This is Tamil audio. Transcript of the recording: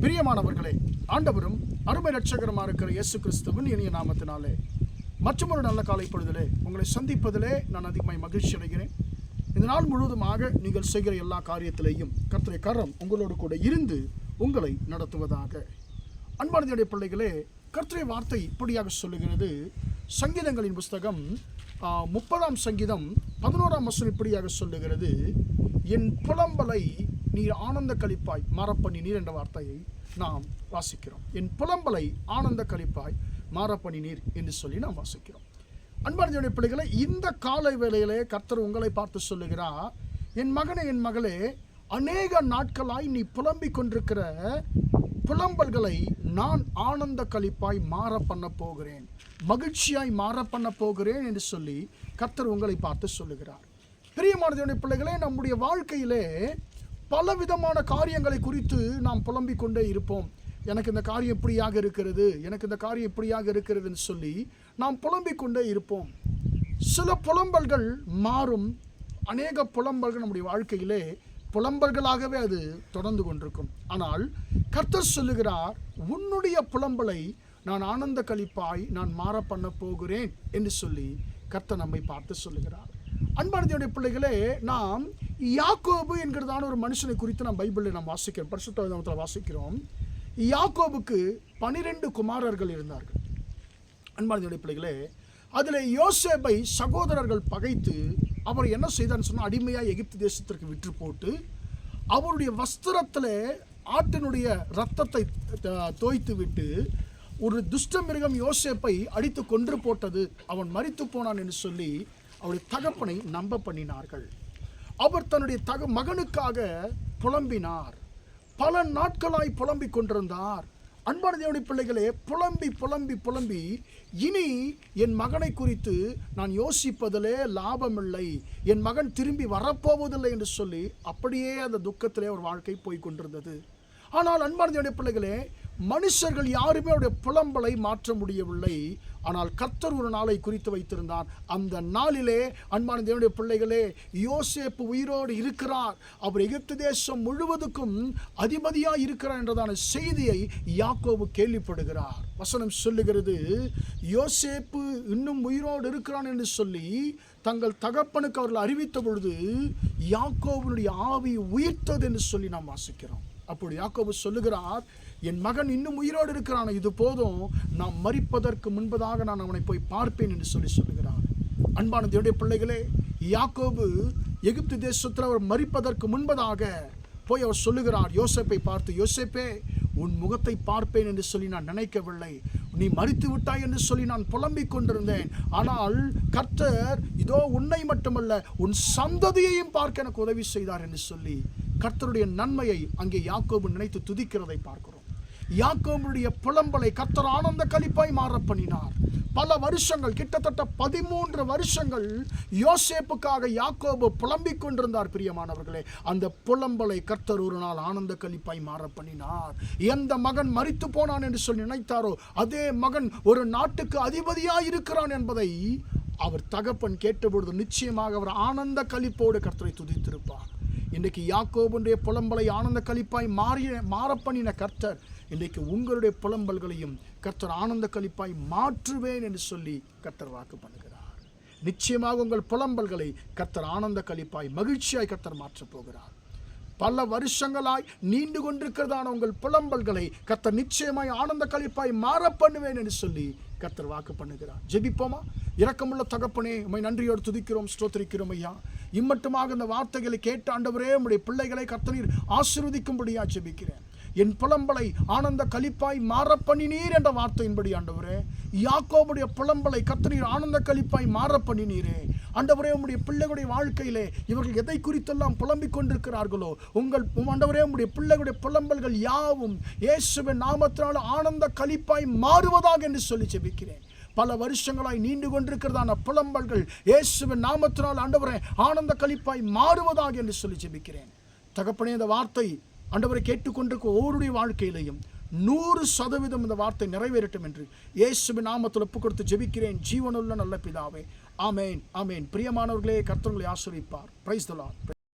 பிரியமானவர்களே, ஆண்டவரும் அருமை இரட்சகருமா இருக்கிற இயேசு கிறிஸ்துவின் இனிய நாமத்தினாலே மற்றொரு நல்ல காலை பொழுதிலே உங்களை சந்திப்பதிலே நான் அதிகமாய் மகிழ்ச்சி அடைகிறேன். இந்த நாள் முழுவதுமாக நீங்கள் செய்கிற எல்லா காரியத்திலேயும் கர்த்தருடைய கரம் உங்களோடு கூட இருந்து உங்களை நடத்துவதாக. அன்பார்ந்த பிள்ளைகளே, கர்த்தருடைய வார்த்தை இப்படியாக சொல்லுகிறது. சங்கீதங்களின் புஸ்தகம் 30ஆம் சங்கீதம் 11ஆம் வசனம் இப்படியாக சொல்லுகிறது. என் புலம்பலை நீர் ஆனந்த களிப்பாய் மாறப்பண்ணினீர் என்ற வார்த்தையை நாம் வாசிக்கிறோம். என் புலம்பலை ஆனந்த களிப்பாய் மாறப்பண்ணினீர் என்று சொல்லி நாம் வாசிக்கிறோம். அன்பார்ந்த பிள்ளைகளை, இந்த காலை வேளையிலே கர்த்தர் உங்களை பார்த்து சொல்லுகிறார், என் மகனே, என் மகளே, அநேக நாட்களாய் நீ புலம்பிக் கொண்டிருக்கிற புலம்பல்களை நான் ஆனந்த களிப்பாய் மாற பண்ண போகிறேன், மகிழ்ச்சியாய் மாற பண்ண போகிறேன் என்று சொல்லி கர்த்தர் உங்களை பார்த்து சொல்லுகிறார். பிரியமான பிள்ளைகளே, நம்முடைய வாழ்க்கையிலே பலவிதமான காரியங்களை குறித்து நாம் புலம்பிக் கொண்டே இருப்போம். எனக்கு இந்த காரியம் இப்படியாக இருக்கிறது, எனக்கு இந்த காரியம் இப்படியாக இருக்கிறதுன்னு சொல்லி நாம் புலம்பிக் கொண்டே இருப்போம். சில புலம்பல்கள் மாறும், அநேக புலம்பல்கள் நம்முடைய வாழ்க்கையிலே புலம்பல்களாகவே அது தொடர்ந்து கொண்டிருக்கும். ஆனால் கர்த்தர் சொல்லுகிறார், உன்னுடைய புலம்பலை நான் ஆனந்த களிப்பாய் நான் மாற பண்ண போகிறேன் என்று சொல்லி கர்த்தர் நம்மை பார்த்து சொல்லுகிறார். அன்பார்ந்த பிள்ளைகளே, நாம் யாக்கோபு என்கிறதான ஒரு மனுஷனை குறித்து நாம் பைபிளில் நாம் வாசிக்கிறோம், பரிசுத்த வேதத்தில் வாசிக்கிறோம். யாக்கோபுக்கு 12 குமாரர்கள் இருந்தார்கள். அன்பார்ந்த பிள்ளைகளே, அதில் யோசேப்பை சகோதரர்கள் பகைத்து அவர் என்ன செய்தார்னு சொன்னால், அடிமையாக எகிப்து தேசத்திற்கு விற்று போட்டு அவருடைய வஸ்திரத்தில் ஆட்டினுடைய இரத்தத்தை தோய்த்து விட்டு ஒரு துஷ்ட மிருகம் யோசேப்பை அடித்து கொன்று போட்டது, அவன் மரித்து போனான் என்று சொல்லி அவருடைய தகப்பனை நம்ப பண்ணினார்கள். அவர் தன்னுடைய மகனுக்காக புலம்பினார். பல நாட்களாய் புலம்பிக் கொண்டிருந்தார். அன்பான தேவனுடைய பிள்ளைகளே, புலம்பி புலம்பி புலம்பி இனி என் மகனை குறித்து நான் யோசிப்பதிலே லாபமில்லை, என் மகன் திரும்பி வரப்போவதில்லை என்று சொல்லி அப்படியே அந்த துக்கத்திலே ஒரு வாழ்க்கை போய் கொண்டிருந்தது. ஆனால் அன்பான தேவனுடைய பிள்ளைகளே, மனுஷர்கள் யாருமே அவருடைய புலம்பலை மாற்ற முடியவில்லை. ஆனால் கர்த்தர் ஒரு நாளை குறித்து வைத்திருந்தார். அந்த நாளிலே அன்பான தேவனுடைய பிள்ளைகளே, யோசேப்பு உயிரோடு இருக்கிறார், அவர் எகிப்து தேசம் முழுவதுக்கும் அதிபதியாக இருக்கிறார் என்றதான செய்தியை யாக்கோபு கேள்விப்படுகிறார். வசனம் சொல்லுகிறது, யோசேப்பு இன்னும் உயிரோடு இருக்கிறான் என்று சொல்லி தங்கள் தகப்பனுக்கு அவர்கள் அறிவித்த பொழுது யாக்கோபுடைய ஆவி உயிர்த்தது என்று சொல்லி நாம் வாசிக்கிறோம். அப்படி யாக்கோபு சொல்லுகிறார், என் மகன் இன்னும் உயிரோடு இருக்கிறான், இது போதும், நான் மரிப்பதற்கு முன்பதாக நான் அவனை போய் பார்ப்பேன் என்று சொல்லி சொல்லுகிறார். அன்பான தேவனுடைய பிள்ளைகளே, யாக்கோபு எகிப்து தேசத்தில் அவர் மரிப்பதற்கு முன்பதாக போய் அவர் சொல்லுகிறார் யோசேப்பை பார்த்து, யோசேப்பே, உன் முகத்தை பார்ப்பேன் என்று சொல்லி நான் நினைக்கவில்லை, நீ மரித்து விட்டாய் என்று சொல்லி நான் புலம்பிக் கொண்டிருந்தேன். ஆனால் கர்த்தர் இதோ உன்னை மட்டுமல்ல உன் சந்ததியையும் பார்க்க எனக்கு உதவி செய்தார் என்று சொல்லி கர்த்தருடைய நன்மையை அங்கே யாக்கோபு நினைத்து துதிக்கிறதை பார்க்கிறோம். யாக்கோபுடைய புலம்பலை கர்த்தர் ஆனந்த களிப்பாய் மாற பண்ணினார். பல வருஷங்கள், கிட்டத்தட்ட 13 வருஷங்கள் யோசேப்புக்காக யாக்கோபு புலம்பிக் கொண்டிருந்தார். பிரியமானவர்களே, அந்த புலம்பலை கர்த்தர் ஒரு நாள் ஆனந்த களிப்பாய் மாற பண்ணினார். எந்த மகன் மரித்து போனான் என்று சொல்லி நினைத்தாரோ அதே மகன் ஒரு நாட்டுக்கு அதிபதியாய் இருக்கிறான் என்பதை அவர் தகப்பன் கேட்டபொழுது நிச்சயமாக அவர் ஆனந்த களிப்போடு கர்த்தரை துதித்திருப்பார். இன்றைக்கு யாக்கோபுடைய புலம்பலை ஆனந்த களிப்பாய் மாற பண்ணின கர்த்தர் இன்றைக்கு உங்களுடைய புலம்பல்களையும் கர்த்தர் ஆனந்த களிப்பாய் மாற்றுவேன் என்று சொல்லி கர்த்தர் வாக்கு பண்ணுகிறார். நிச்சயமாக உங்கள் புலம்பல்களை கர்த்தர் ஆனந்த களிப்பாய் மகிழ்ச்சியாய் கர்த்தர் மாற்றப் போகிறார். பல வருஷங்களாய் நீண்டு கொண்டிருக்கிறதான உங்கள் புலம்பல்களை கர்த்தர் நிச்சயமாய் ஆனந்த களிப்பாய் மாற பண்ணுவேன் என்று சொல்லி கர்த்தர் வாக்கு பண்ணுகிறார். ஜெபிப்போமா? இரக்கமுள்ள தகப்பனே, உம்மை நன்றியோடு துதிக்கிறோம், ஸ்தோத்திரிக்கிறோம் ஐயா. இம்மட்டுமாக இந்த வார்த்தைகளை கேட்ட ஆண்டவரே, உம்முடைய பிள்ளைகளை கர்த்தர் ஆசீர்வதிக்கும்படியா ஜெபிக்கிறேன். என் புலம்பலை ஆனந்த களிப்பாய் மாற பண்ணினீர் என்ற வார்த்தையின்படி ஆண்டவரே, யாக்கோபுடைய புலம்பலை கர்த்தர் ஆனந்த களிப்பாய் மாற பண்ணினீரே. ஆண்டவரே, உம்முடைய பிள்ளைகளுடைய வாழ்க்கையிலே இவர்கள் எதை குறித்தெல்லாம் புலம்பிக் கொண்டிருக்கிறார்களோ உங்கள் ஆண்டவரே, உம்முடைய பிள்ளைகளுடைய புலம்பல்கள் யாவும் இயேசுவின் நாமத்தினால் ஆனந்த களிப்பாய் மாறுவதாக என்று சொல்லி ஜெபிக்கிறேன். பல வருஷங்களாய் நீண்டு கொண்டிருக்கிறதான புலம்பல்கள் இயேசுவின் நாமத்தினால் ஆண்டவரே ஆனந்த களிப்பாய் மாறுவதாக என்று சொல்லி ஜெபிக்கிறேன். தகப்பனே, இந்த வார்த்தை ஆண்டவரை கேட்டுக்கொண்டிருக்க ஒவ்வொருடைய வாழ்க்கையிலையும் 100% இந்த வார்த்தை நிறைவேறட்டும் என்று இயேசுவின் நாமத்தில் ஒப்புக் கொடுத்து ஜெபிக்கிறேன் ஜீவனுள்ள நல்ல பிதாவே. ஆமேன், ஆமேன். பிரியமானவர்களே, கர்த்தர் உங்களை ஆசீர்வதிப்பார். Praise the Lord.